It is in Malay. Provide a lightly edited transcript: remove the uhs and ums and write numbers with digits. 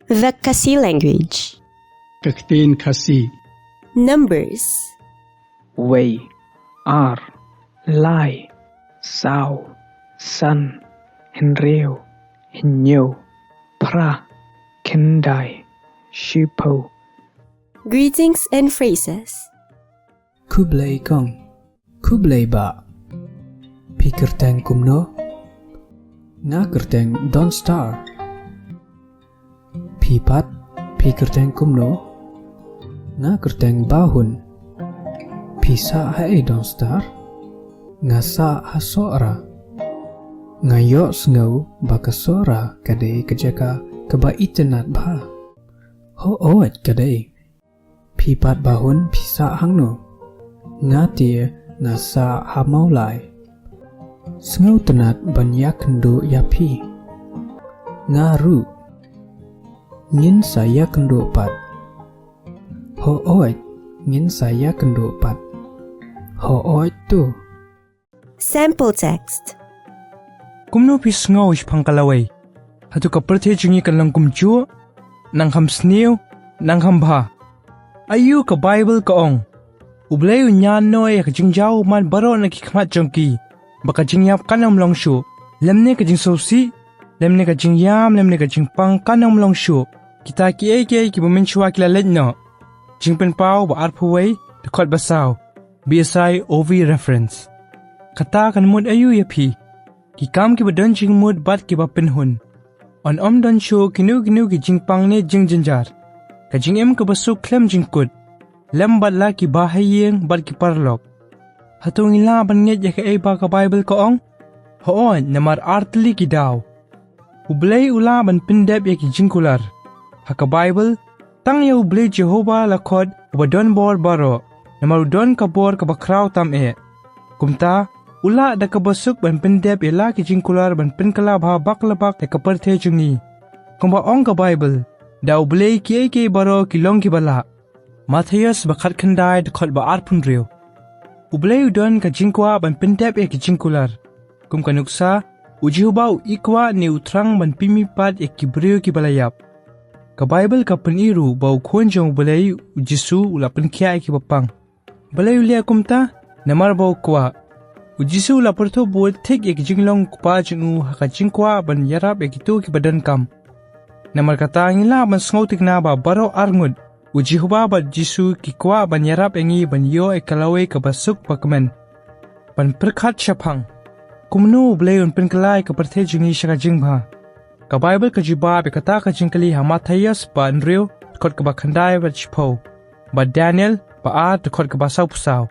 The Khasi language. Ktien Khasi. Numbers. Wei, Ar, Lai, Sao, San, Henreo, Hinyo, Pra, Kendai, Shipo. Greetings and phrases. Kublai Kong, Kublai Ba, Pikerteng Kumno, Nakerteng Don't Star, Pipat, Pikerteng Kumno, Nakerteng Bahun, Pisa Hae Don't Star, Ngasa Hasora, Ngayok Sngau Bakasora Kadai Kejaka Keba Itenat Bah, Ho Oet Kadai, Pipat Bahun Pisa Hangno, Ngatir Ngasa Hamaulai, Sngau Tenat Banyak Kendo Yapi, Ngaru, Ngin Saya Kendo Pat, Ho Oet Ngin Saya Kendo Pat, Ho Oet Tu. Sample text. Kumno pi sngau ish pangkalaway. Hatu ka perthe jungi kanlang kumchu, nang ham snew, nang ham bha. Ayu ka Bible ka ong. Ublay unyan noy ka jingjaw man baro na kikmat jongki. Baka jingyap kanam long shu. Lemne ka jing sosi, lemne ka jingyam, lemne ka jingpang kanam long shu. Kita ki ki buminchua kila ledno. Jingpen pao ba arpuway, the kot basaw. BSI OV reference. Kata kan mood ayu yapi. Kikam ki badon jing mood bat ki bapin hun. On don show kinu ki jingpang ne jing jinjar. Ka jing em ka basu klem jing kud. Lem bat la ki bahayeng bat ki parlok. Hatung ila ban nget ya ka eba ka Bible ka ong. Hoon namar artli ki daw. Ublay ula ban pindep ya ki jingkular. Haka Bible tang ya ublay Jehovah lakod ubadon bor baro. Namar udon ka bor ka bakraw tam e. Kumta ula da ka basuk ban pindep ya la ki jingkular ban pinkala bha baklabak ya ka parthe jungi. Kumba ong ka Bible da ublay ki baro ki long ki bala. Matthias bakat kandai da khot ba arpun riyo. Ublay udon ka jingkwa ban pindep ya ki jingkular. Kum ka nuksa ujihuba u ikwa ni utrang ban pimipat ya ki briyo ki balayap. Ka Bible ka paniru ba u khonjong ublay ujisu ula pinkia ya ki bapang. Balay ulia kumta namar ba u kwa. Ujisu ula perto buat tek ya ki jinglong kupa jingu haka jingkwa ban yarap ya ki tu ki badan kam. Namar kata ngila ban sngautik na ba baro arngud. Ujihuba ba jisu ki kwa ban yarap yangi ban yo e kalaway ka basuk pakmen. Ban perkat syapang. Kumnu ublay un pinkalay ka parthe jingi syaka jingba. Ka Bible ka jibab ya kata ka jingkali ha Matthias ba Andrew kot ka ba khandai ba chipo. Ba Daniel ba a tukot ka ba saw pusaw.